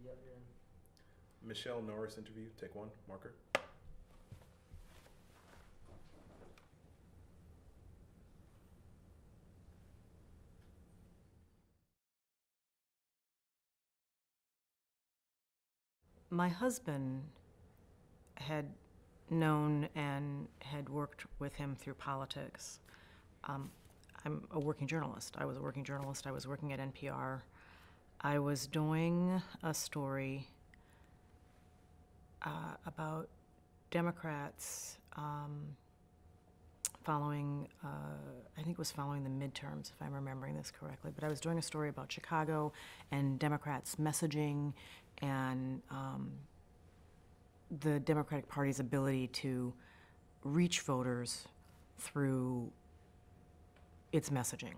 Yep, you're in. Michele Norris interview, take one, marker. My husband had known and had worked with him through politics. I'm a working journalist. I was a working journalist. I was working at NPR. I was doing a story about Democrats following, I think it was following the midterms, if I'm remembering this correctly, but I was doing a story about Chicago and Democrats' messaging and the Democratic Party's ability to reach voters through its messaging.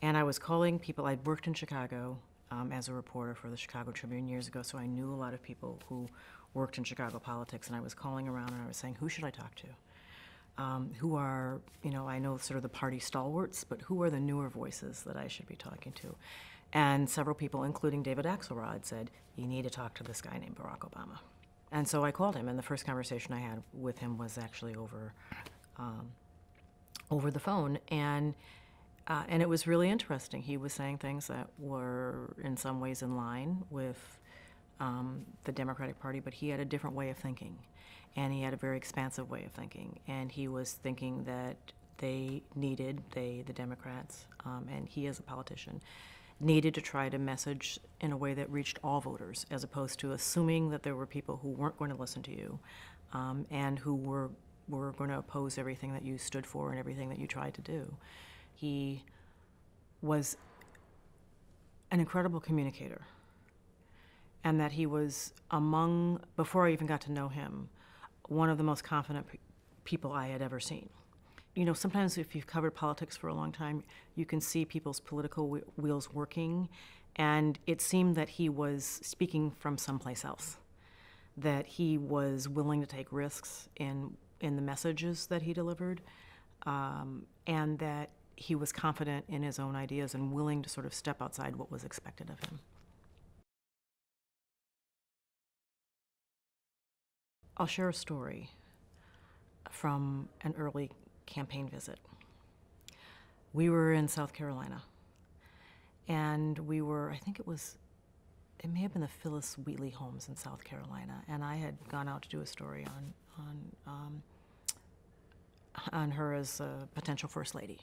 And I was calling people. I'd worked in Chicago as a reporter for the Chicago Tribune years ago, so I knew a lot of people who worked in Chicago politics, and I was calling around and I was saying, who should I talk to? Who are, I know sort of the party stalwarts, but who are the newer voices that I should be talking to? And several people, including David Axelrod, said, you need to talk to this guy named Barack Obama. And so I called him, and the first conversation I had with him was actually over the phone, and it was really interesting. He was saying things that were in some ways in line with the Democratic Party, but he had a different way of thinking, and he had a very expansive way of thinking, and he was thinking that the Democrats, and he as a politician, needed to try to message in a way that reached all voters, as opposed to assuming that there were people who weren't going to listen to you and who were going to oppose everything that you stood for and everything that you tried to do. He was an incredible communicator, and that he was among, before I even got to know him, one of the most confident people I had ever seen. Sometimes if you've covered politics for a long time, you can see people's political wheels working, and it seemed that he was speaking from someplace else, that he was willing to take risks in the messages that he delivered, and that he was confident in his own ideas and willing to sort of step outside what was expected of him. I'll share a story from an early campaign visit. We were in South Carolina, and we were, I think it may have been the Phyllis Wheatley homes in South Carolina, and I had gone out to do a story on her as a potential first lady,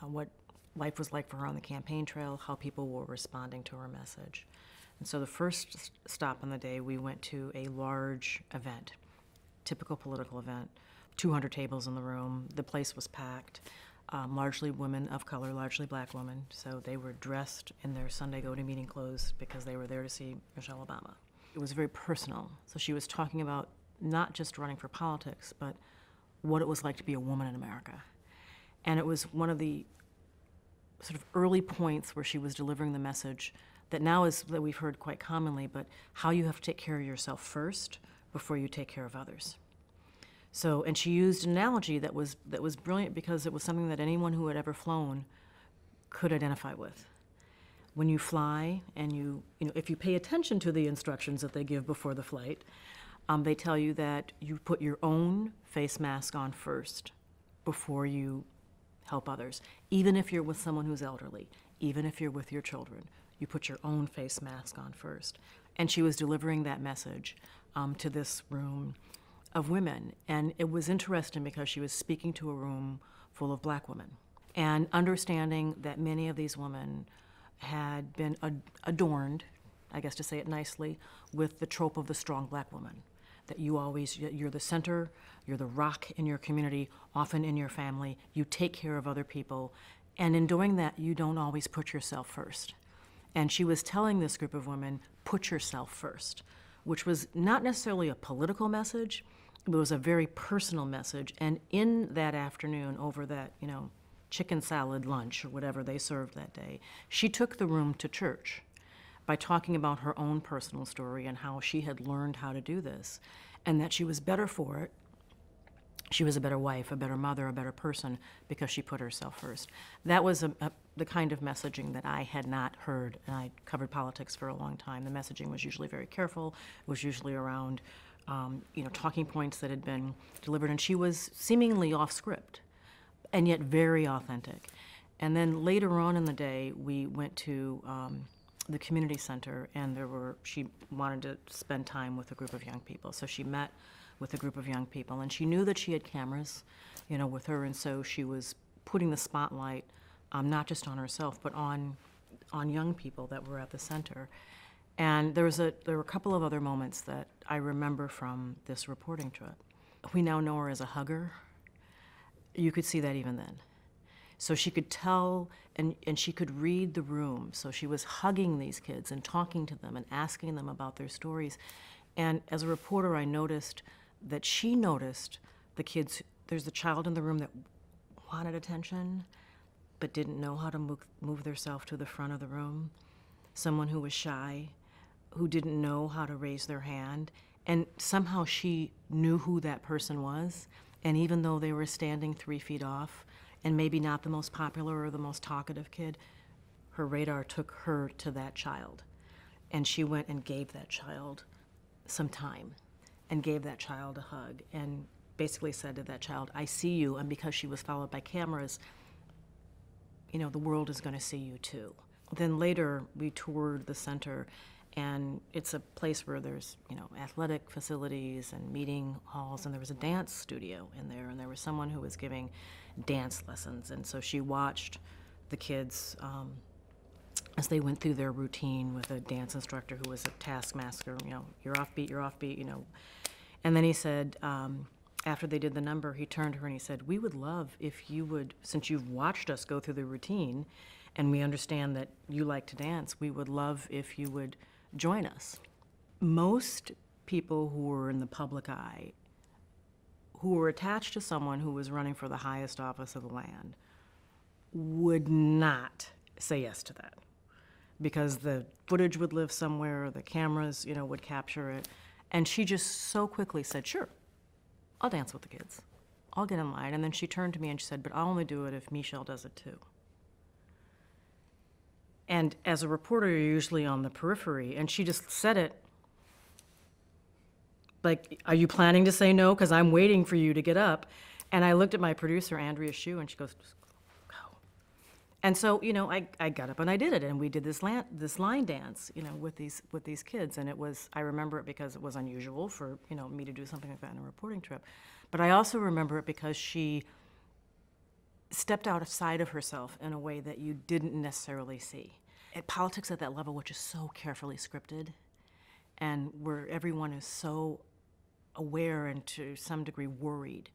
what life was like for her on the campaign trail, how people were responding to her message. And so the first stop on the day, we went to a large event, typical political event, 200 tables in the room. The place was packed, largely women of color, largely black women. So they were dressed in their Sunday go-to-meeting clothes because they were there to see Michelle Obama. It was very personal. So she was talking about not just running for politics, but what it was like to be a woman in America. And it was one of the sort of early points where she was delivering the message that now is that we've heard quite commonly, but how you have to take care of yourself first before you take care of others. So, and she used an analogy that was brilliant because it was something that anyone who had ever flown could identify with. When you fly and if you pay attention to the instructions that they give before the flight, they tell you that you put your own face mask on first before you help others. Even if you're with someone who's elderly, even if you're with your children, you put your own face mask on first. And she was delivering that message to this room of women. And it was interesting because she was speaking to a room full of black women and understanding that many of these women had been adorned, I guess to say it nicely, with the trope of the strong black woman. That you're the center, you're the rock in your community, often in your family, you take care of other people, and in doing that, you don't always put yourself first. And she was telling this group of women, put yourself first, which was not necessarily a political message, but it was a very personal message. And in that afternoon, over that, chicken salad lunch or whatever they served that day, she took the room to church by talking about her own personal story and how she had learned how to do this, and that she was better for it. She was a better wife, a better mother, a better person because she put herself first. That was the kind of messaging that I had not heard, and I covered politics for a long time. The messaging was usually very careful. It was usually around, talking points that had been delivered, and she was seemingly off script, and yet very authentic. And then later on in the day, we went to the community center, and she wanted to spend time with a group of young people. So she met with a group of young people, and she knew that she had cameras, with her, and so she was putting the spotlight not just on herself, but on young people that were at the center. And there were a couple of other moments that I remember from this reporting trip. We now know her as a hugger. You could see that even then. So she could tell, and she could read the room. So she was hugging these kids and talking to them and asking them about their stories. And as a reporter, I noticed that she noticed the kids. There's a child in the room that wanted attention, but didn't know how to move themselves to the front of the room. Someone who was shy, who didn't know how to raise their hand. And somehow she knew who that person was. And even though they were standing 3 feet off, and maybe not the most popular or the most talkative kid, her radar took her to that child. And she went and gave that child some time and gave that child a hug and basically said to that child, I see you. And because she was followed by cameras, the world is going to see you too. Then later we toured the center, and it's a place where there's, athletic facilities and meeting halls, and there was a dance studio in there, and there was someone who was giving dance lessons. And so she watched the kids as they went through their routine with a dance instructor who was a taskmaster, you're offbeat, And then he said, after they did the number, he turned to her and he said, we would love if you would, since you've watched us go through the routine and we understand that you like to dance, we would love if you would join us. Most people who were in the public eye, who were attached to someone who was running for the highest office of the land, would not say yes to that, because the footage would live somewhere, the cameras, would capture it. And she just so quickly said, sure, I'll dance with the kids. I'll get in line. And then she turned to me and she said, but I'll only do it if Michele does it too. And as a reporter, you're usually on the periphery, and she just said it like, are you planning to say no? Because I'm waiting for you to get up. And I looked at my producer, Andrea Shue, and she goes, go. And so, I got up and I did it, and we did this line dance, with these kids. And I remember it because it was unusual for, me to do something like that in a reporting trip. But I also remember it because she stepped outside of herself in a way that you didn't necessarily see. At politics at that level, which is so carefully scripted, and where everyone is so aware and to some degree worried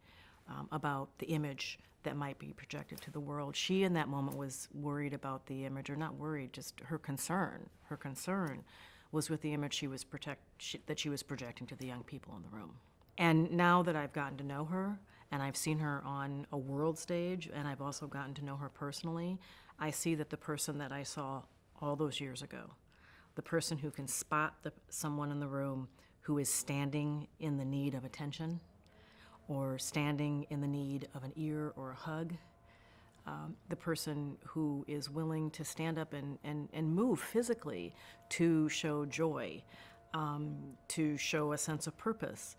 about the image that might be projected to the world, she in that moment was worried about the image, or not worried, just her concern. Her concern was with the image that she was projecting to the young people in the room. And now that I've gotten to know her, and I've seen her on a world stage, and I've also gotten to know her personally, I see that the person that I saw all those years ago, the person who can spot someone in the room who is standing in the need of attention, or standing in the need of an ear or a hug, the person who is willing to stand up and move physically to show joy, to show a sense of purpose,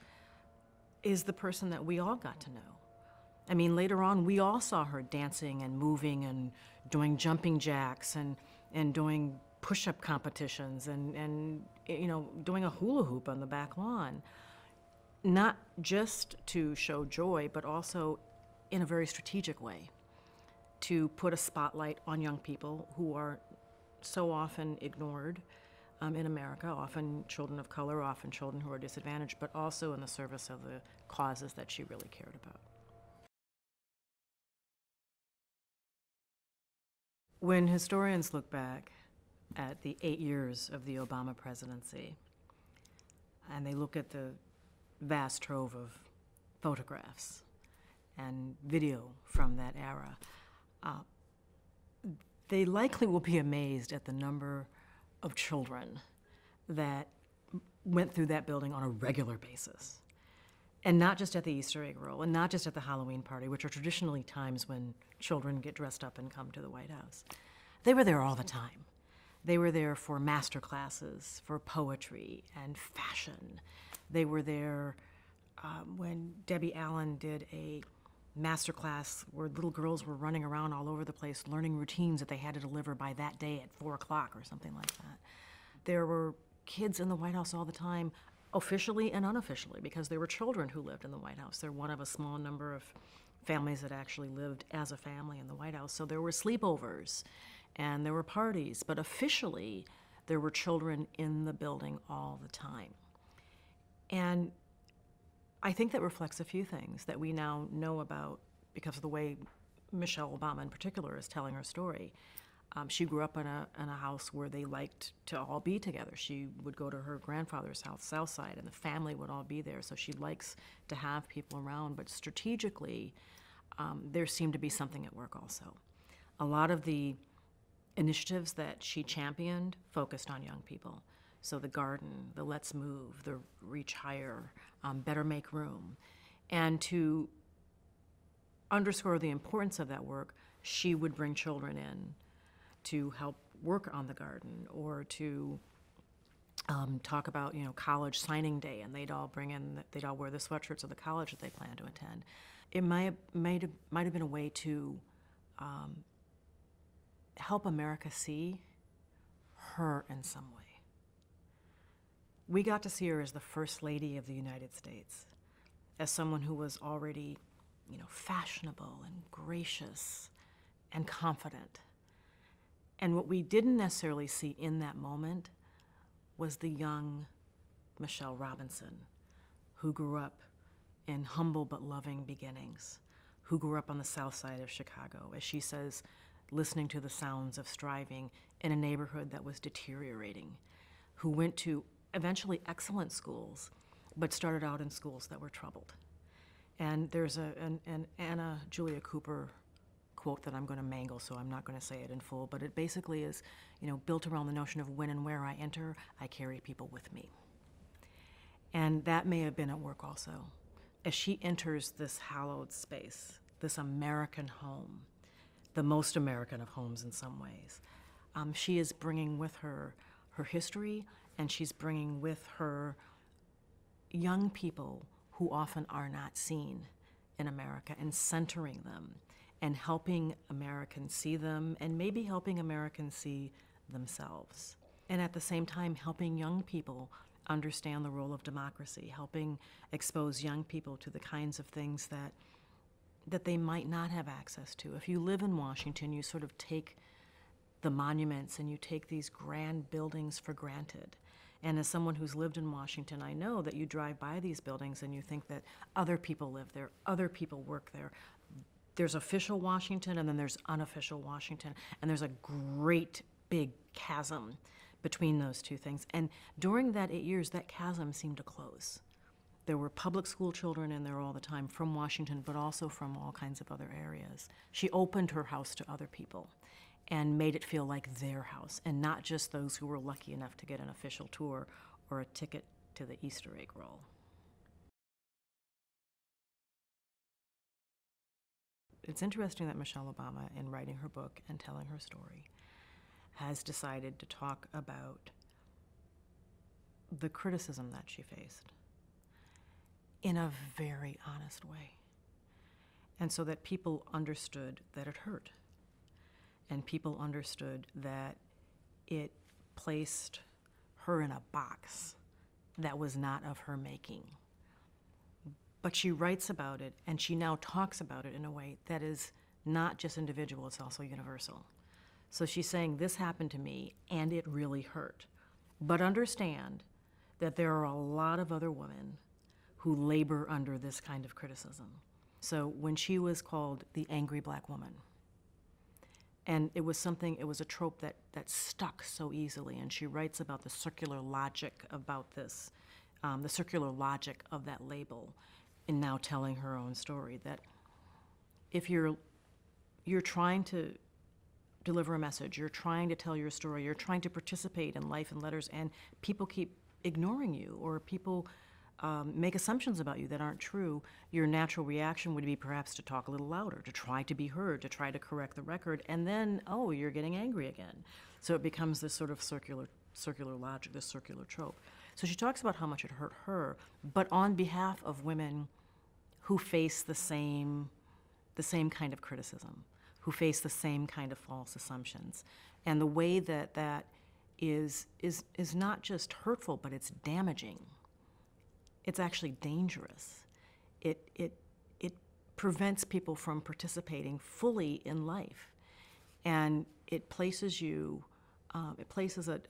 is the person that we all got to know. I mean, later on, we all saw her dancing and moving and doing jumping jacks and doing push-up competitions and doing a hula hoop on the back lawn. Not just to show joy, but also in a very strategic way, to put a spotlight on young people who are so often ignored in America, often children of color, often children who are disadvantaged, but also in the service of the causes that she really cared about. When historians look back at the 8 years of the Obama presidency, and they look at the vast trove of photographs and video from that era, they likely will be amazed at the number of children that went through that building on a regular basis. And not just at the Easter egg roll, and not just at the Halloween party, which are traditionally times when children get dressed up and come to the White House. They were there all the time. They were there for master classes, for poetry and fashion. They were there when Debbie Allen did a master class where little girls were running around all over the place learning routines that they had to deliver by that day at 4 o'clock or something like that. There were kids in the White House all the time, officially and unofficially, because there were children who lived in the White House. They're one of a small number of families that actually lived as a family in the White House. So there were sleepovers and there were parties, but officially there were children in the building all the time. And I think that reflects a few things that we now know about because of the way Michelle Obama in particular is telling her story. She grew up in a house where they liked to all be together. She would go to her grandfather's house, South Side, and the family would all be there. So she likes to have people around. But strategically, there seemed to be something at work also. A lot of the initiatives that she championed focused on young people. So the garden, the Let's Move, the Reach Higher, Better Make Room. And to underscore the importance of that work, she would bring children in to help work on the garden or to talk about, college signing day, and they'd all wear the sweatshirts of the college that they plan to attend. It might have been a way to help America see her in some way. We got to see her as the First Lady of the United States, as someone who was already, fashionable and gracious and confident. And what we didn't necessarily see in that moment was the young Michelle Robinson, who grew up in humble but loving beginnings, who grew up on the South Side of Chicago, as she says, listening to the sounds of striving in a neighborhood that was deteriorating, who went to eventually excellent schools, but started out in schools that were troubled. And there's an Anna Julia Cooper quote that I'm going to mangle, so I'm not going to say it in full, but it basically is, built around the notion of when and where I enter, I carry people with me. And that may have been at work also. As she enters this hallowed space, this American home, the most American of homes in some ways, she is bringing with her her history, and she's bringing with her young people who often are not seen in America, and centering them and helping Americans see them, and maybe helping Americans see themselves. And at the same time, helping young people understand the role of democracy, helping expose young people to the kinds of things that they might not have access to. If you live in Washington, you sort of take the monuments and you take these grand buildings for granted. And as someone who's lived in Washington, I know that you drive by these buildings and you think that other people live there, other people work there. There's official Washington and then there's unofficial Washington, and there's a great big chasm between those two things. And during that 8 years, that chasm seemed to close. There were public school children in there all the time from Washington, but also from all kinds of other areas. She opened her house to other people and made it feel like their house, and not just those who were lucky enough to get an official tour or a ticket to the Easter egg roll. It's interesting that Michelle Obama, in writing her book and telling her story, has decided to talk about the criticism that she faced in a very honest way. And so that people understood that it hurt. And people understood that it placed her in a box that was not of her making. But she writes about it, and she now talks about it in a way that is not just individual, it's also universal. So she's saying, this happened to me, and it really hurt. But understand that there are a lot of other women who labor under this kind of criticism. So when she was called the angry black woman, and it was a trope that stuck so easily, and she writes about the circular logic about this, the circular logic of that label, in now telling her own story, that if you're trying to deliver a message, you're trying to tell your story, you're trying to participate in life and letters, and people keep ignoring you, or people make assumptions about you that aren't true, your natural reaction would be perhaps to talk a little louder, to try to be heard, to try to correct the record, and then, oh, you're getting angry again. So it becomes this sort of circular logic, this circular trope. So she talks about how much it hurt her, but on behalf of women who face the same kind of criticism, who face the same kind of false assumptions. And the way that that is not just hurtful, but it's damaging. It's actually dangerous. It prevents people from participating fully in life. And it places you, it places a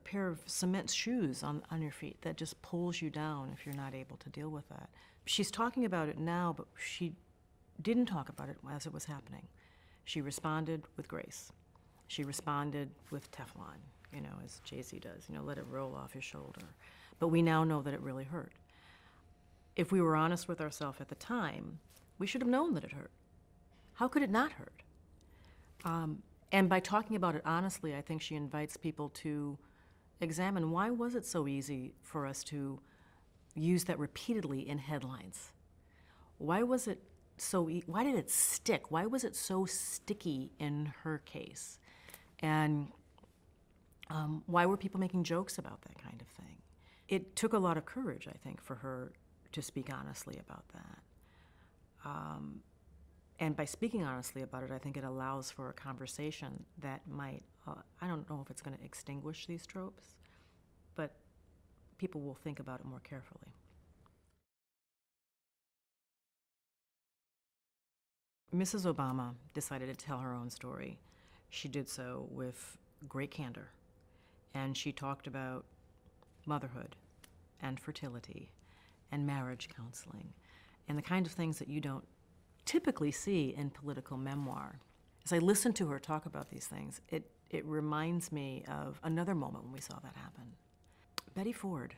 pair of cement shoes on your feet that just pulls you down if you're not able to deal with that. She's talking about it now, but she didn't talk about it as it was happening. She responded with grace. She responded with Teflon, as Jay-Z does, let it roll off your shoulder. But we now know that it really hurt. If we were honest with ourselves at the time, we should have known that it hurt. How could it not hurt? And by talking about it honestly, I think she invites people to examine, why was it so easy for us to use that repeatedly in headlines? Why was it why did it stick? Why was it so sticky in her case? And why were people making jokes about that kind of thing? It took a lot of courage, I think, for her to speak honestly about that. And by speaking honestly about it, I think it allows for a conversation that might, I don't know if it's going to extinguish these tropes, but people will think about it more carefully. Mrs. Obama decided to tell her own story. She did so with great candor, and she talked about motherhood and fertility and marriage counseling and the kind of things that you don't typically see in political memoir. As I listen to her talk about these things, it reminds me of another moment when we saw that happen. Betty Ford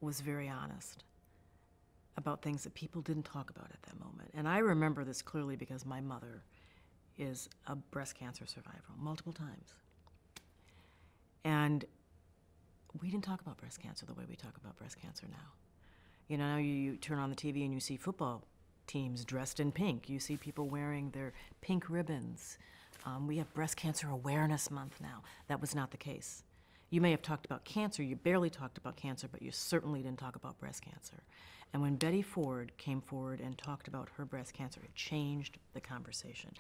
was very honest about things that people didn't talk about at that moment. And I remember this clearly because my mother is a breast cancer survivor multiple times. And we didn't talk about breast cancer the way we talk about breast cancer now. Now you turn on the TV and you see football teams dressed in pink. You see people wearing their pink ribbons. We have Breast Cancer Awareness Month now. That was not the case. You may have talked about cancer, you barely talked about cancer, but you certainly didn't talk about breast cancer. And when Betty Ford came forward and talked about her breast cancer, it changed the conversation.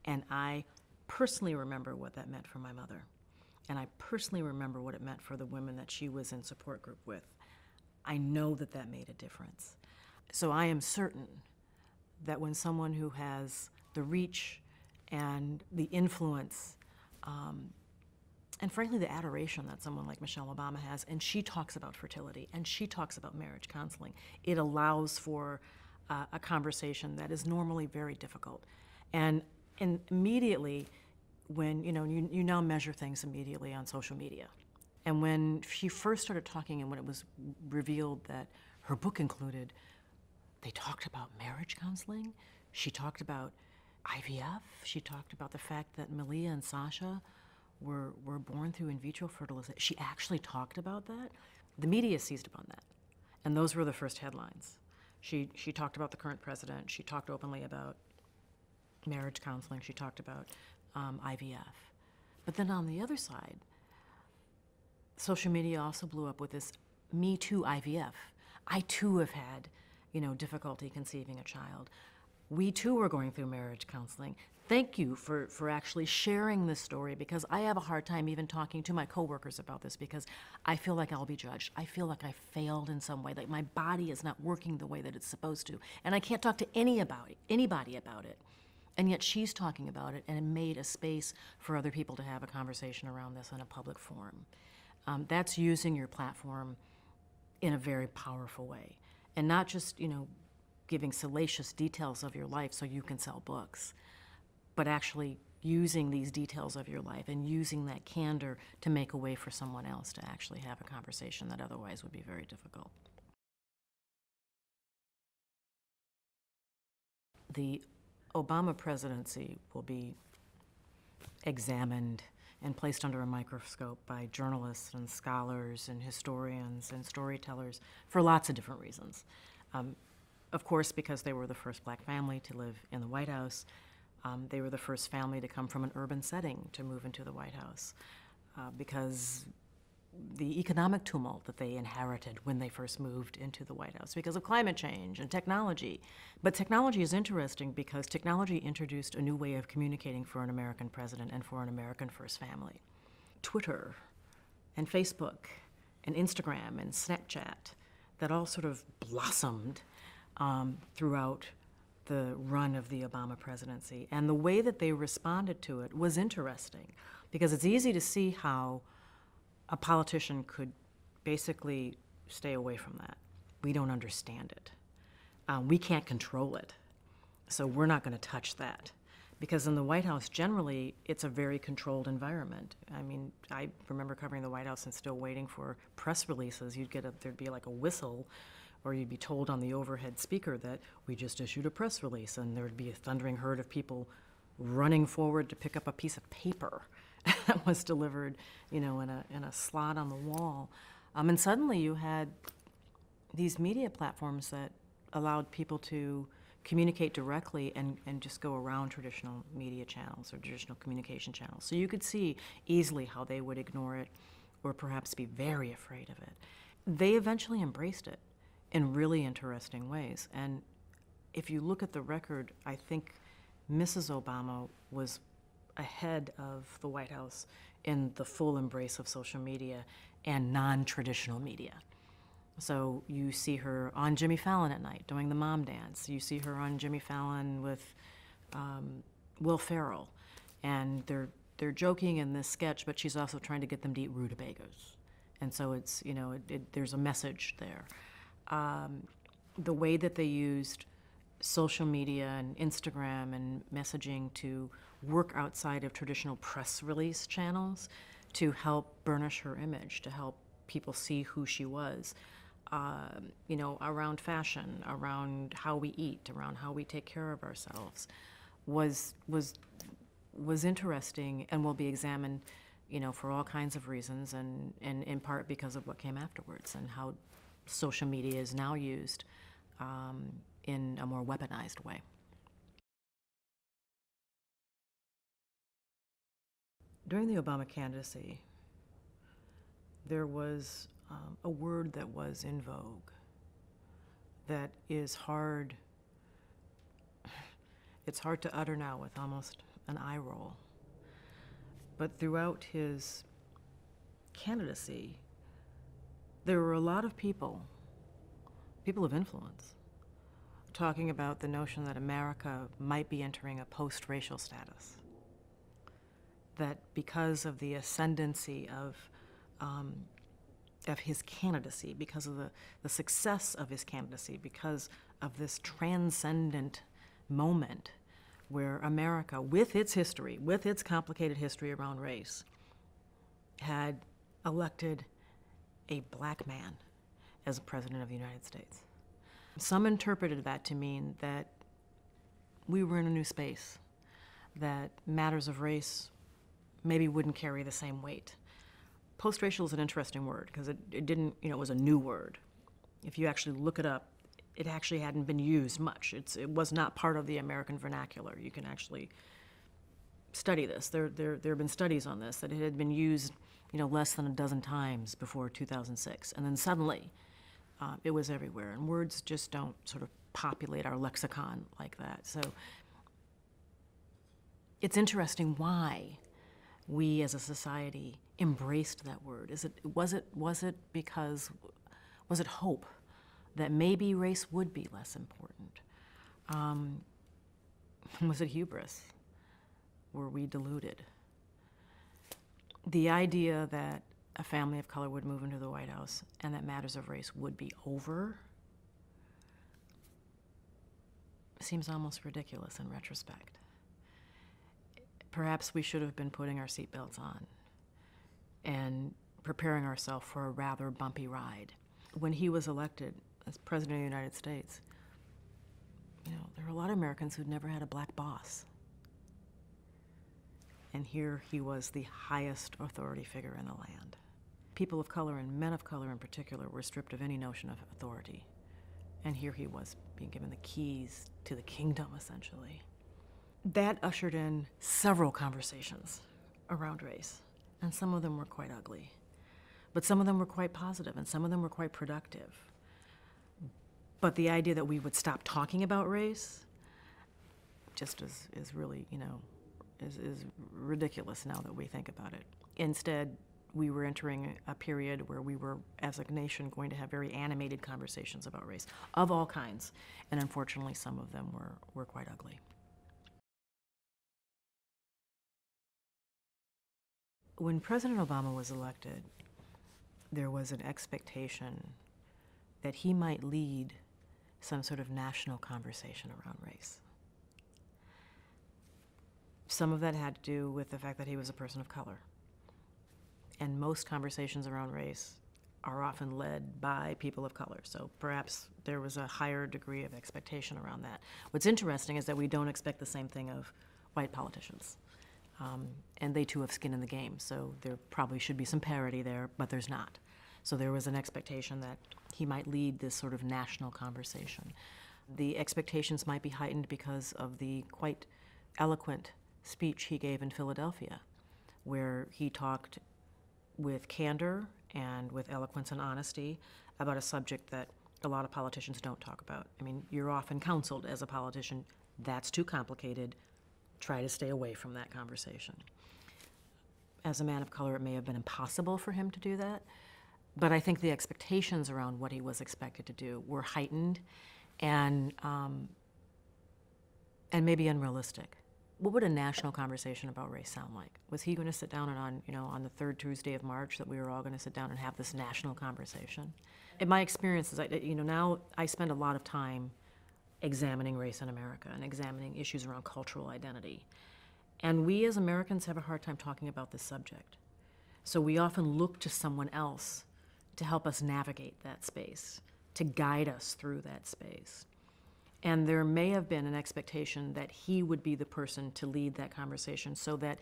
And I personally remember what that meant for my mother. And I personally remember what it meant for the women that she was in support group with. I know that that made a difference. So I am certain that when someone who has the reach and the influence, and frankly the adoration that someone like Michelle Obama has, and she talks about fertility, and she talks about marriage counseling, it allows for a conversation that is normally very difficult. And immediately, when, you now measure things immediately on social media. And when she first started talking and when it was revealed that her book included, they talked about marriage counseling, she talked about IVF, she talked about the fact that Malia and Sasha were born through in vitro fertilization. She actually talked about that. The media seized upon that. And those were the first headlines. She talked about the current president. She talked openly about marriage counseling. She talked about IVF. But then on the other side, social media also blew up with this Me Too IVF. I too have had, difficulty conceiving a child. We too are going through marriage counseling. Thank you for actually sharing this story, because I have a hard time even talking to my coworkers about this because I feel like I'll be judged. I feel like I failed in some way, like my body is not working the way that it's supposed to. And I can't talk to anybody about it. And yet she's talking about it, and it made a space for other people to have a conversation around this in a public forum. That's using your platform in a very powerful way. And not just, giving salacious details of your life so you can sell books, but actually using these details of your life and using that candor to make a way for someone else to actually have a conversation that otherwise would be very difficult. The Obama presidency will be examined and placed under a microscope by journalists and scholars and historians and storytellers for lots of different reasons. Of course, because they were the first black family to live in the White House. They were the first family to come from an urban setting to move into the White House, because the economic tumult that they inherited when they first moved into the White House, because of climate change and technology. But technology is interesting because technology introduced a new way of communicating for an American president and for an American first family. Twitter and Facebook and Instagram and Snapchat, that all sort of blossomed throughout the run of the Obama presidency. And the way that they responded to it was interesting, because it's easy to see how a politician could basically stay away from that. We don't understand it. We can't control it. So we're not going to touch that. Because in the White House, generally, it's a very controlled environment. I mean, I remember covering the White House and still waiting for press releases. There'd be like a whistle, or you'd be told on the overhead speaker that we just issued a press release, and there'd be a thundering herd of people running forward to pick up a piece of paper that was delivered, in a slot on the wall. And suddenly you had these media platforms that allowed people to communicate directly and just go around traditional media channels or traditional communication channels. So you could see easily how they would ignore it or perhaps be very afraid of it. They eventually embraced it in really interesting ways. And if you look at the record, I think Mrs. Obama was ahead of the White House in the full embrace of social media and non-traditional media. So you see her on Jimmy Fallon at night doing the mom dance. You see her on Jimmy Fallon with Will Ferrell, and they're joking in this sketch, but she's also trying to get them to eat rutabagas. And so it's, there's a message there. The way that they used social media and Instagram and messaging to work outside of traditional press release channels to help burnish her image, to help people see who she was, around fashion, around how we eat, around how we take care of ourselves, was interesting and will be examined, for all kinds of reasons, and in part because of what came afterwards and how social media is now used in a more weaponized way. During the Obama candidacy, there was a word that was in vogue that is hard, it's hard to utter now with almost an eye roll. But throughout his candidacy, there were a lot of people of influence, talking about the notion that America might be entering a post-racial status. That because of the ascendancy of his candidacy, because of the success of his candidacy, because of this transcendent moment where America, with its history, with its complicated history around race, had elected a black man as president of the United States. Some interpreted that to mean that we were in a new space, that matters of race maybe wouldn't carry the same weight. Post-racial is an interesting word because it didn't, it was a new word. If you actually look it up, it actually hadn't been used much. It was not part of the American vernacular. You can actually study this. There have been studies on this, that it had been used, less than a dozen times before 2006. And then suddenly, it was everywhere. And words just don't sort of populate our lexicon like that. So it's interesting why we as a society embraced that word. Was it hope that maybe race would be less important? Was it hubris? Were we deluded? The idea that a family of color would move into the White House and that matters of race would be over seems almost ridiculous in retrospect. Perhaps we should have been putting our seatbelts on and preparing ourselves for a rather bumpy ride. When he was elected as President of the United States, there were a lot of Americans who'd never had a black boss. And here he was the highest authority figure in the land. People of color, and men of color in particular, were stripped of any notion of authority. And here he was being given the keys to the kingdom, essentially. That ushered in several conversations around race, and some of them were quite ugly. But some of them were quite positive, and some of them were quite productive. But the idea that we would stop talking about race just is really, is ridiculous now that we think about it. Instead, we were entering a period where we were, as a nation, going to have very animated conversations about race of all kinds, and unfortunately some of them were quite ugly. When President Obama was elected, there was an expectation that he might lead some sort of national conversation around race. Some of that had to do with the fact that he was a person of color. And most conversations around race are often led by people of color. So perhaps there was a higher degree of expectation around that. What's interesting is that we don't expect the same thing of white politicians. And they too have skin in the game. So there probably should be some parity there, but there's not. So there was an expectation that he might lead this sort of national conversation. The expectations might be heightened because of the quite eloquent speech he gave in Philadelphia, where he talked with candor and with eloquence and honesty about a subject that a lot of politicians don't talk about. I mean, you're often counseled as a politician, that's too complicated, try to stay away from that conversation. As a man of color, it may have been impossible for him to do that, but I think the expectations around what he was expected to do were heightened and maybe unrealistic. What would a national conversation about race sound like? Was he going to sit down and on the third Tuesday of March that we were all going to sit down and have this national conversation? In my experience, now I spend a lot of time examining race in America and examining issues around cultural identity. And we as Americans have a hard time talking about this subject. So we often look to someone else to help us navigate that space, to guide us through that space. And there may have been an expectation that he would be the person to lead that conversation so that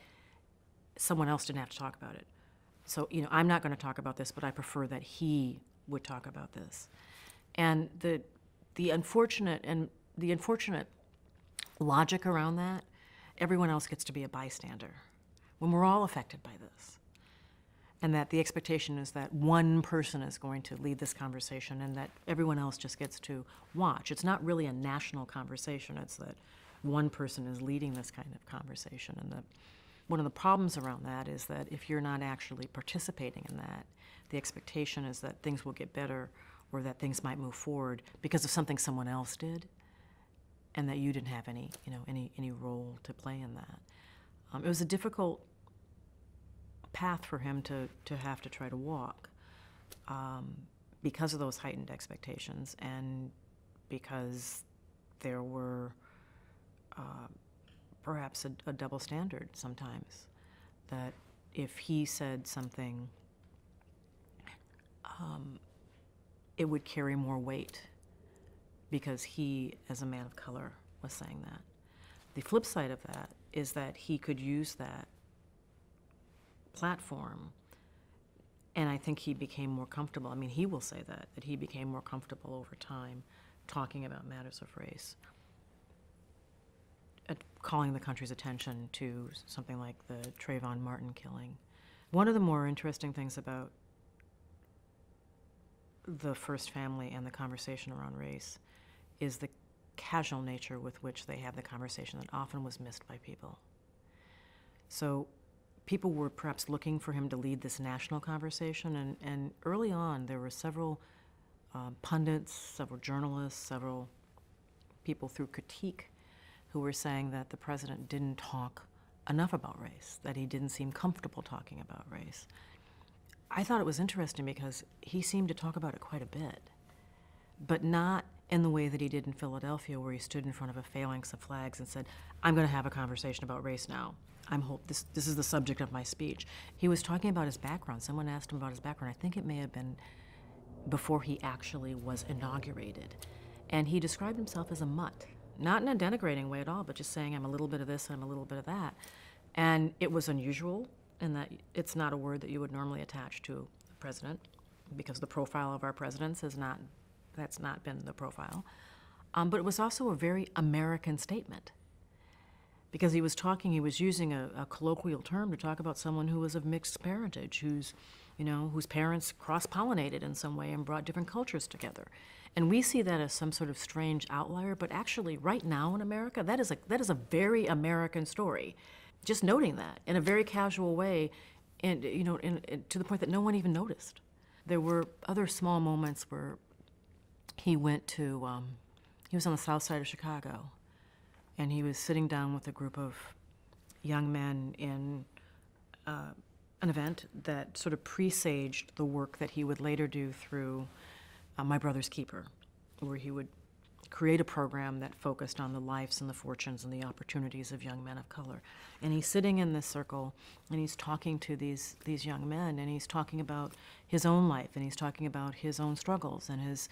someone else didn't have to talk about it. So, I'm not going to talk about this, but I prefer that he would talk about this. And the unfortunate logic around that, everyone else gets to be a bystander when we're all affected by this. And that the expectation is that one person is going to lead this conversation and that everyone else just gets to watch. It's not really a national conversation. It's that one person is leading this kind of conversation. And one of the problems around that is that if you're not actually participating in that, the expectation is that things will get better or that things might move forward because of something someone else did and that you didn't have any role to play in that. It was a difficult path for him to have to try to walk because of those heightened expectations and because there were perhaps a double standard sometimes, that if he said something, it would carry more weight because he, as a man of color, was saying that. The flip side of that is that he could use that platform, and I think he became more comfortable. I mean, he will say that he became more comfortable over time talking about matters of race, calling the country's attention to something like the Trayvon Martin killing. One of the more interesting things about the first family and the conversation around race is the casual nature with which they have the conversation that often was missed by people. So people were perhaps looking for him to lead this national conversation, and early on there were several pundits, several journalists, several people through critique who were saying that the president didn't talk enough about race, that he didn't seem comfortable talking about race. I thought it was interesting because he seemed to talk about it quite a bit, but not in the way that he did in Philadelphia, where he stood in front of a phalanx of flags and said, I'm going to have a conversation about race now. This is the subject of my speech. He was talking about his background. Someone asked him about his background. I think it may have been before he actually was inaugurated. And he described himself as a mutt, not in a denigrating way at all, but just saying, I'm a little bit of this and I'm a little bit of that. And it was unusual in that it's not a word that you would normally attach to a president, because the profile of our presidents that's not been the profile. But it was also a very American statement, because he was using a colloquial term to talk about someone who was of mixed parentage, whose parents cross-pollinated in some way and brought different cultures together. And we see that as some sort of strange outlier, but actually right now in America, that is a very American story. Just noting that in a very casual way, and to the point that no one even noticed. There were other small moments where he went to, he was on the south side of Chicago, and he was sitting down with a group of young men in an event that sort of presaged the work that he would later do through My Brother's Keeper, where he would create a program that focused on the lives and the fortunes and the opportunities of young men of color. And he's sitting in this circle, and he's talking to these young men, and he's talking about his own life, and he's talking about his own struggles and his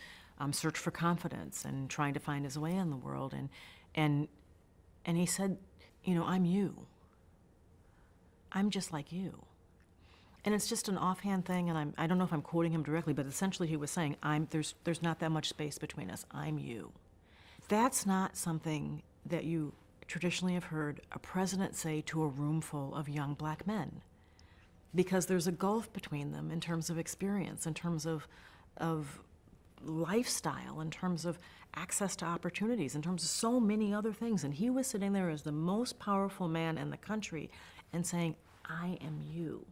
search for confidence and trying to find his way in the world. And he said, I'm you. I'm just like you. And it's just an offhand thing, and I don't know if I'm quoting him directly, but essentially he was saying, there's not that much space between us. I'm you. That's not something that you traditionally have heard a president say to a room full of young black men, because there's a gulf between them in terms of experience, in terms of lifestyle, in terms of access to opportunities, in terms of so many other things. And he was sitting there as the most powerful man in the country and saying, I am you.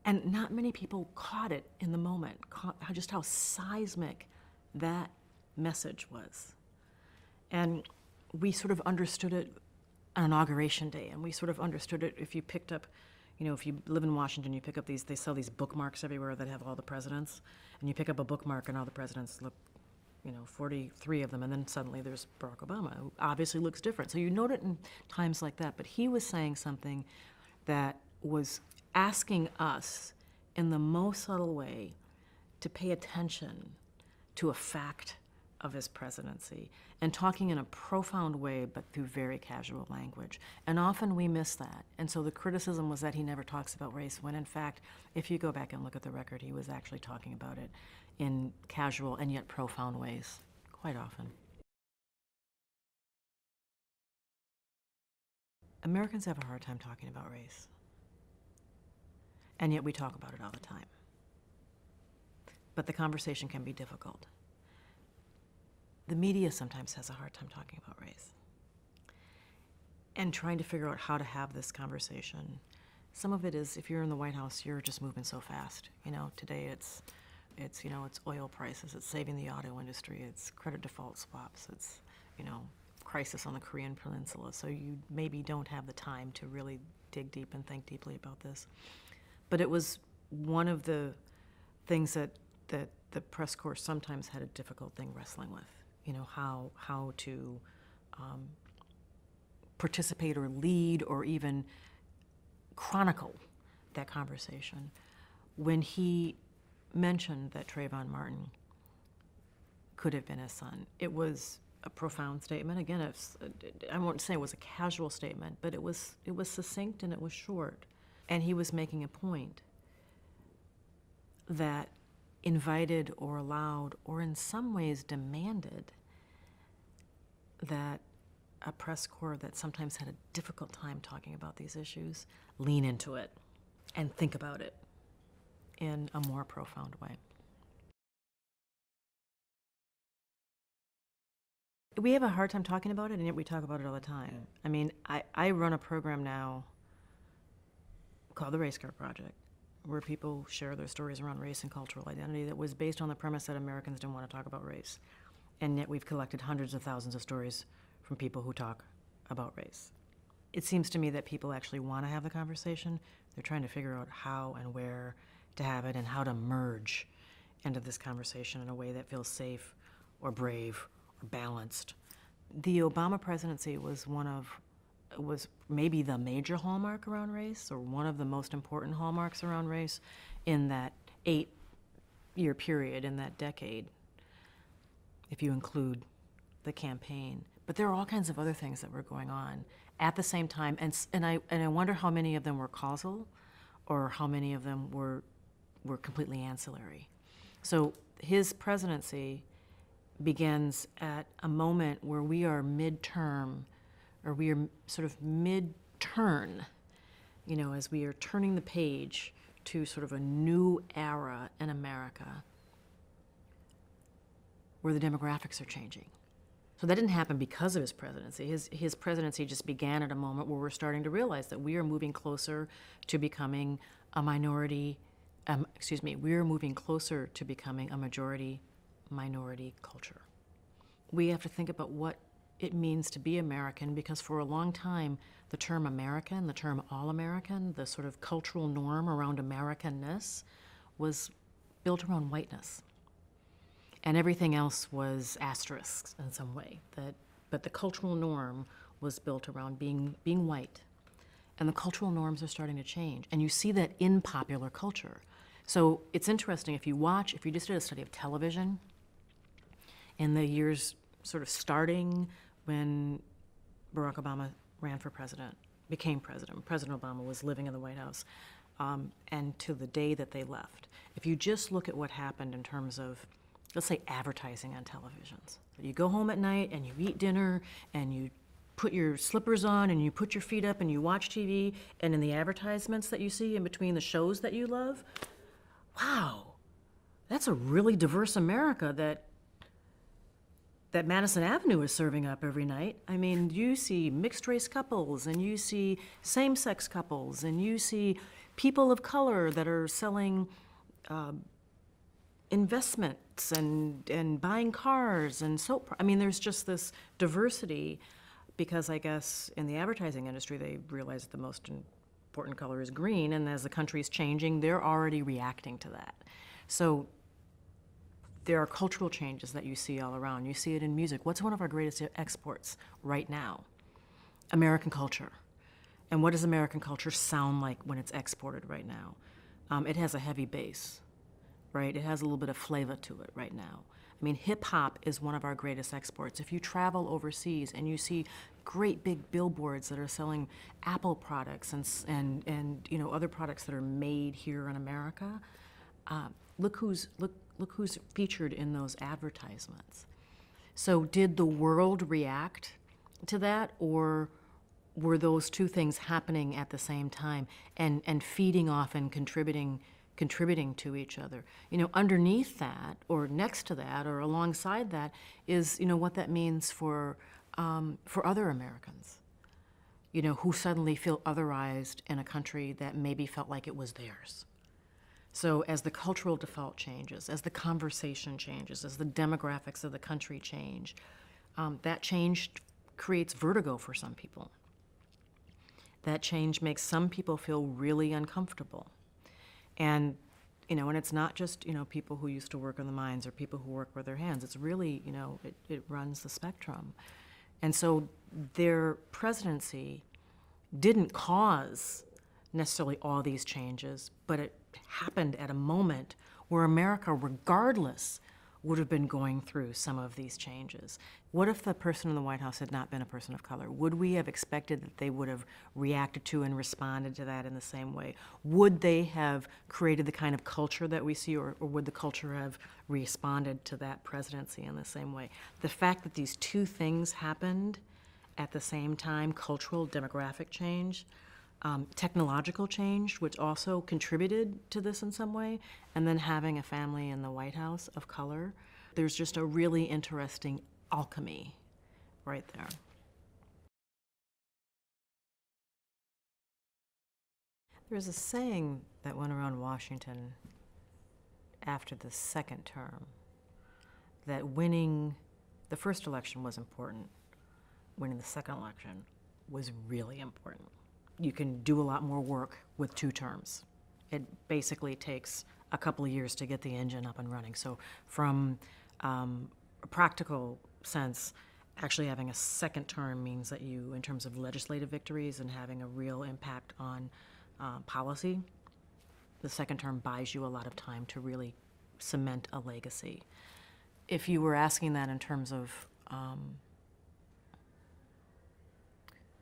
And not many people caught it in the moment, just how seismic that message was. And we sort of understood it on Inauguration Day, and we sort of understood it if you picked up, if you live in Washington, you pick up they sell these bookmarks everywhere that have all the presidents, and you pick up a bookmark and all the presidents look, 43 of them, and then suddenly there's Barack Obama, who obviously looks different. So you note it in times like that, but he was saying something that was asking us in the most subtle way to pay attention to a fact of his presidency, and talking in a profound way but through very casual language. And often we miss that. And so the criticism was that he never talks about race, when in fact, if you go back and look at the record, he was actually talking about it in casual and yet profound ways quite often. Americans have a hard time talking about race, and yet we talk about it all the time. But the conversation can be difficult. The media sometimes has a hard time talking about race and trying to figure out how to have this conversation. Some of it is, if you're in the White House, you're just moving so fast. Today it's oil prices, it's saving the auto industry, it's credit default swaps, it's, crisis on the Korean Peninsula. So you maybe don't have the time to really dig deep and think deeply about this. But it was one of the things that the press corps sometimes had a difficult thing wrestling with. How to participate or lead or even chronicle that conversation. When he mentioned that Trayvon Martin could have been his son, it was a profound statement. Again, I won't say it was a casual statement, but it was succinct and it was short. And he was making a point that invited or allowed or in some ways demanded that a press corps that sometimes had a difficult time talking about these issues lean into it and think about it in a more profound way. We have a hard time talking about it, and yet we talk about it all the time. I mean, I run a program now called the Race Card Project, where people share their stories around race and cultural identity that was based on the premise that Americans didn't want to talk about race. And yet we've collected hundreds of thousands of stories from people who talk about race. It seems to me that people actually want to have the conversation. They're trying to figure out how and where to have it and how to merge into this conversation in a way that feels safe or brave or balanced. The Obama presidency was maybe the major hallmark around race, or one of the most important hallmarks around race in that 8-year period, in that decade, if you include the campaign. But there are all kinds of other things that were going on, at the same time, and I wonder how many of them were causal, or how many of them were completely ancillary. So his presidency begins at a moment where we are midterm, or we are sort of mid-turn, as we are turning the page to sort of a new era in America where the demographics are changing. So that didn't happen because of his presidency. His presidency just began at a moment where we're starting to realize that we are moving closer to becoming a minority, we are moving closer to becoming a majority-minority culture. We have to think about what it means to be American, because for a long time, the term American, the term all-American, the sort of cultural norm around Americanness was built around whiteness. And everything else was asterisks in some way. But the cultural norm was built around being white. And the cultural norms are starting to change. And you see that in popular culture. So it's interesting, if you just did a study of television in the years sort of starting when Barack Obama ran for president, became president. President Obama was living in the White House, and to the day that they left. If you just look at what happened in terms of, let's say, advertising on televisions. You go home at night and you eat dinner and you put your slippers on and you put your feet up and you watch TV, and in the advertisements that you see in between the shows that you love, wow, that's a really diverse America that Madison Avenue is serving up every night. I mean, you see mixed-race couples, and you see same-sex couples, and you see people of color that are selling investments and buying cars and soap. I mean, there's just this diversity, because I guess in the advertising industry, they realize that the most important color is green, and as the country's changing, they're already reacting to that. So there are cultural changes that you see all around. You see it in music. What's one of our greatest exports right now? American culture. And what does American culture sound like when it's exported right now? It has a heavy bass, right? It has a little bit of flavor to it right now. I mean, hip hop is one of our greatest exports. If you travel overseas and you see great big billboards that are selling Apple products and other products that are made here in America, look who's featured in those advertisements. So did the world react to that, or were those two things happening at the same time and feeding off and contributing to each other? Underneath that, or next to that, or alongside that is, what that means for other Americans, who suddenly feel otherized in a country that maybe felt like it was theirs. So as the cultural default changes, as the conversation changes, as the demographics of the country change, that change creates vertigo for some people. That change makes some people feel really uncomfortable. And it's not just, people who used to work in the mines or people who work with their hands. It's really, it runs the spectrum. And so their presidency didn't cause necessarily all these changes, but it happened at a moment where America, regardless, would have been going through some of these changes. What if the person in the White House had not been a person of color? Would we have expected that they would have reacted to and responded to that in the same way? Would they have created the kind of culture that we see, or would the culture have responded to that presidency in the same way? The fact that these two things happened at the same time, cultural, demographic change, technological change, which also contributed to this in some way, and then having a family in the White House of color, there's just a really interesting alchemy right there. There's a saying that went around Washington after the second term, that winning the first election was important, winning the second election was really important. You can do a lot more work with 2 terms. It basically takes a couple of years to get the engine up and running. So from a practical sense, actually having a second term means that you, in terms of legislative victories and having a real impact on policy, the second term buys you a lot of time to really cement a legacy. If you were asking that in terms of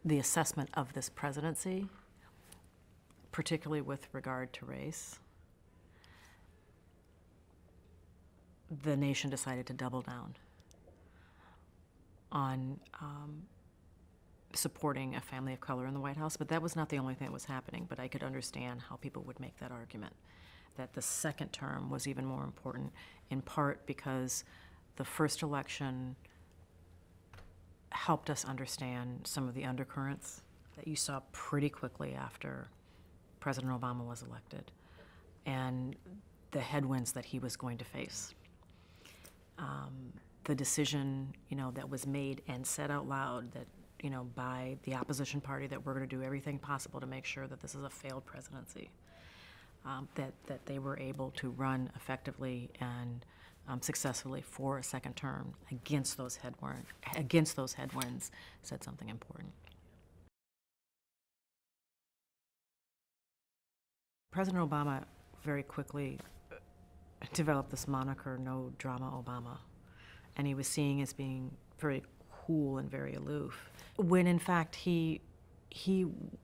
the assessment of this presidency, particularly with regard to race, the nation decided to double down on supporting a family of color in the White House. But that was not the only thing that was happening. But I could understand how people would make that argument, that the second term was even more important, in part because the first election helped us understand some of the undercurrents that you saw pretty quickly after President Obama was elected, and the headwinds that he was going to face. The decision, that was made and said out loud that, by the opposition party, that we're going to do everything possible to make sure that this is a failed presidency, that they were able to run effectively and successfully for a second term against those headwinds, said something important. President Obama very quickly developed this moniker, "No Drama Obama," and he was seen as being very cool and very aloof, when in fact he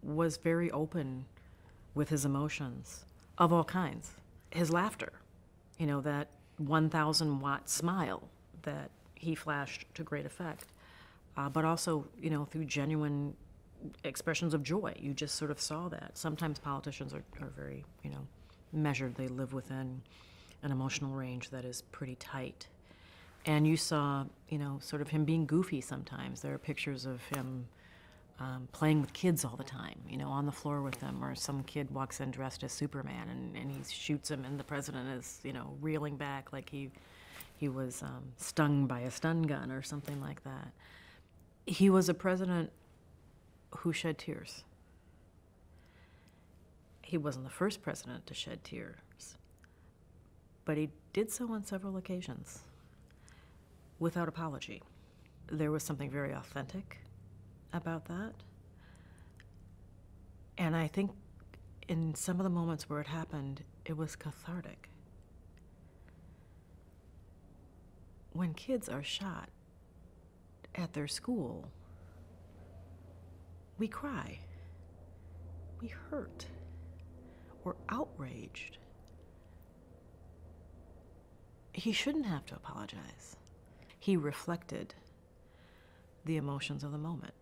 was very open with his emotions of all kinds. His laughter, that 1,000-watt smile that he flashed to great effect, but also, through genuine expressions of joy. You just sort of saw that. Sometimes politicians are very, measured. They live within an emotional range that is pretty tight. And you saw, sort of him being goofy sometimes. There are pictures of him playing with kids all the time, on the floor with them, or some kid walks in dressed as Superman and he shoots him, and the president is, reeling back like he was stung by a stun gun or something like that. He was a president who shed tears. He wasn't the first president to shed tears, but he did so on several occasions without apology. There was something very authentic about that. And I think in some of the moments where it happened, it was cathartic. When kids are shot at their school, we cry, we hurt, we're outraged. He shouldn't have to apologize. He reflected the emotions of the moment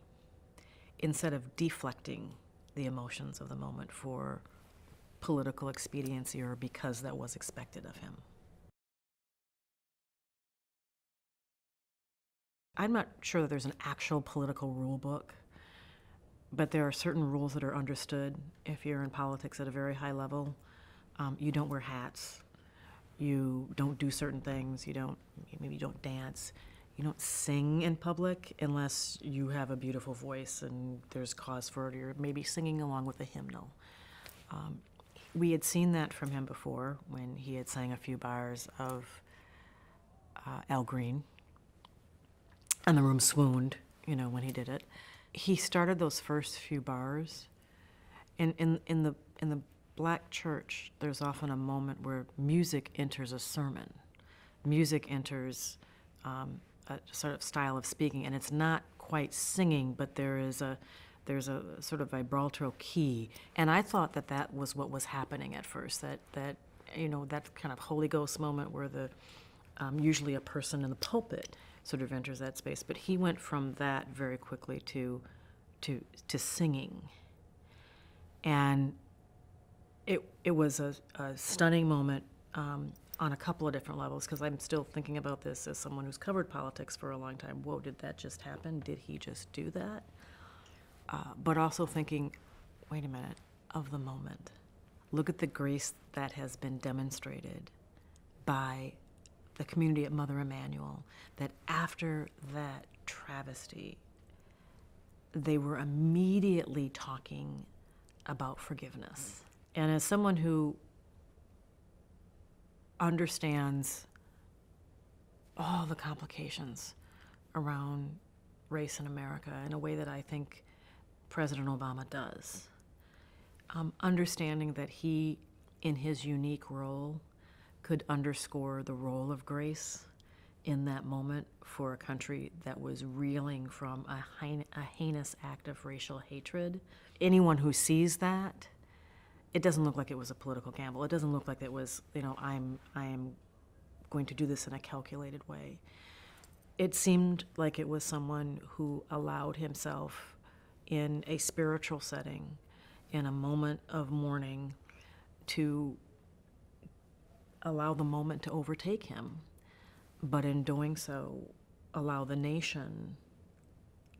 instead of deflecting the emotions of the moment for political expediency or because that was expected of him. I'm not sure that there's an actual political rule book, but there are certain rules that are understood if you're in politics at a very high level. You don't wear hats. You don't do certain things. Maybe you don't dance. You don't sing in public unless you have a beautiful voice and there's cause for it, or maybe singing along with a hymnal. We had seen that from him before when he had sang a few bars of Al Green, and the room swooned, when he did it. He started those first few bars. In the Black church, there's often a moment where music enters a sermon. Music enters a sort of style of speaking, and it's not quite singing, but there's a sort of vibrato key. And I thought that was what was happening at first, that kind of Holy Ghost moment where usually a person in the pulpit sort of enters that space. But he went from that very quickly to singing. And it was a stunning moment on a couple of different levels, because I'm still thinking about this as someone who's covered politics for a long time. Whoa, did that just happen? Did he just do that? But also thinking, wait a minute, of the moment. Look at the grace that has been demonstrated by the community at Mother Emanuel, that after that travesty, they were immediately talking about forgiveness. And as someone who understands all the complications around race in America in a way that I think President Obama does, understanding that he, in his unique role, could underscore the role of grace in that moment for a country that was reeling from a heinous act of racial hatred. Anyone who sees that, it doesn't look like it was a political gamble. It doesn't look like it was, I am going to do this in a calculated way. It seemed like it was someone who allowed himself in a spiritual setting, in a moment of mourning, to allow the moment to overtake him. But in doing so, allow the nation,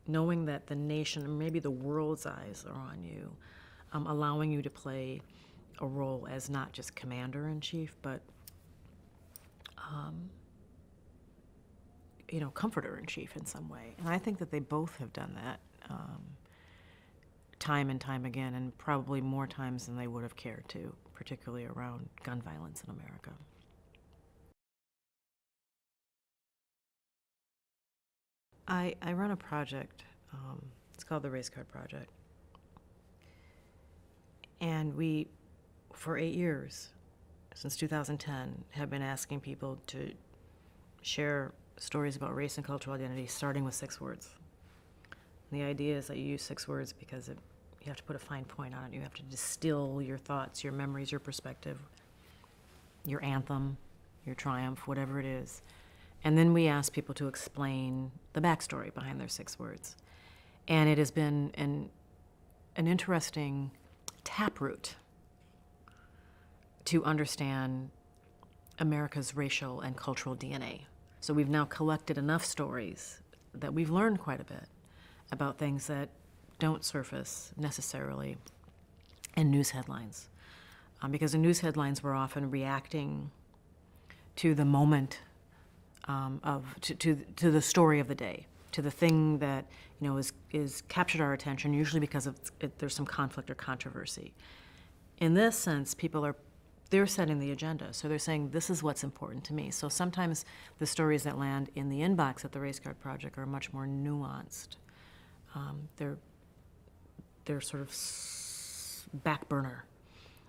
knowing that the nation, and maybe the world's eyes are on you, allowing you to play a role as not just commander-in-chief, but comforter-in-chief in some way. And I think that they both have done that time and time again, and probably more times than they would have cared to, particularly around gun violence in America. I run a project, it's called the Race Card Project. And we, for 8 years, since 2010, have been asking people to share stories about race and cultural identity, starting with 6 words. And the idea is that you use 6 words because you have to put a fine point on it. You have to distill your thoughts, your memories, your perspective, your anthem, your triumph, whatever it is. And then we ask people to explain the backstory behind their 6 words. And it has been an interesting taproot to understand America's racial and cultural DNA. So we've now collected enough stories that we've learned quite a bit about things that don't surface necessarily in news headlines. Because in news headlines, we're often reacting to the moment to the story of the day, to the thing that is captured our attention, usually because there's some conflict or controversy. In this sense, they're setting the agenda, so they're saying this is what's important to me. So sometimes the stories that land in the inbox at the Race Card Project are much more nuanced. They're sort of back burner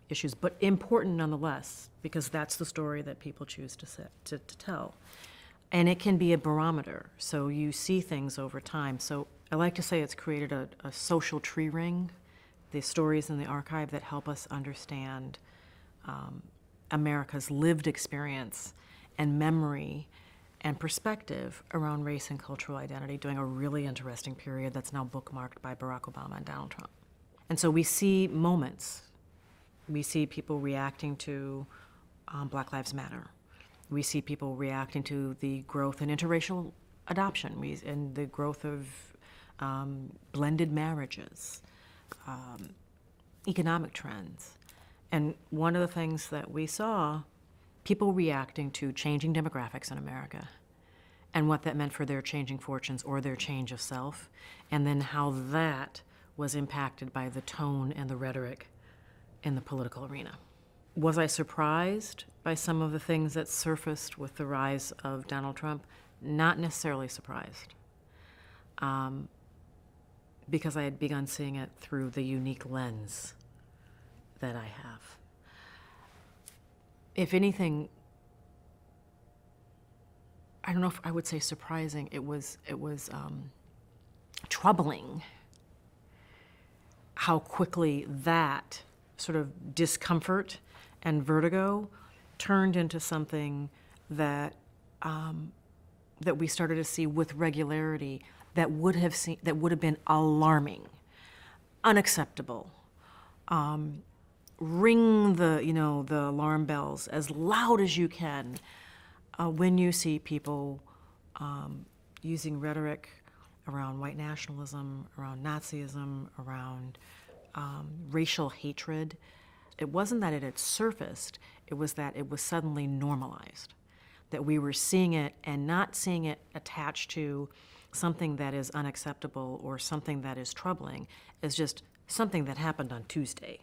issues, but important nonetheless, because that's the story that people choose to tell. And it can be a barometer, so you see things over time. So I like to say it's created a social tree ring, the stories in the archive that help us understand America's lived experience and memory and perspective around race and cultural identity during a really interesting period that's now bookmarked by Barack Obama and Donald Trump. And so we see moments. We see people reacting to Black Lives Matter. We see people reacting to the growth in interracial adoption and the growth of blended marriages, economic trends. And one of the things that we saw, people reacting to changing demographics in America and what that meant for their changing fortunes or their change of self, and then how that was impacted by the tone and the rhetoric in the political arena. Was I surprised by some of the things that surfaced with the rise of Donald Trump? Not necessarily surprised, because I had begun seeing it through the unique lens that I have. If anything, I don't know if I would say surprising. It was troubling how quickly that sort of discomfort and vertigo turned into something that that we started to see with regularity that would have been alarming, unacceptable. Ring the alarm bells as loud as you can when you see people using rhetoric around white nationalism, around Nazism, around racial hatred. It wasn't that it had surfaced, it was that it was suddenly normalized, that we were seeing it and not seeing it attached to something that is unacceptable or something that is troubling, as just something that happened on Tuesday,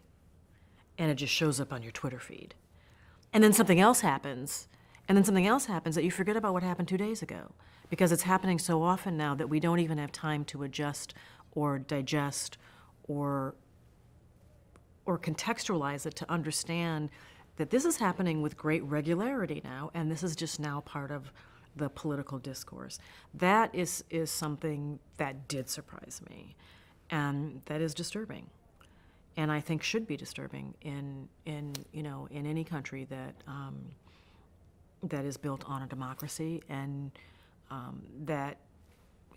and it just shows up on your Twitter feed. And then something else happens, and then something else happens that you forget about what happened 2 days ago, because it's happening so often now that we don't even have time to adjust or digest or contextualize it to understand that this is happening with great regularity now, and this is just now part of the political discourse. That is something that did surprise me, and that is disturbing, and I think should be disturbing in any country that is built on a democracy, and that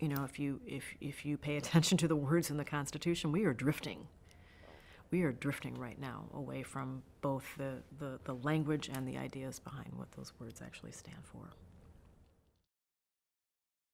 if you pay attention to the words in the Constitution, we are drifting. We are drifting right now away from both the language and the ideas behind what those words actually stand for.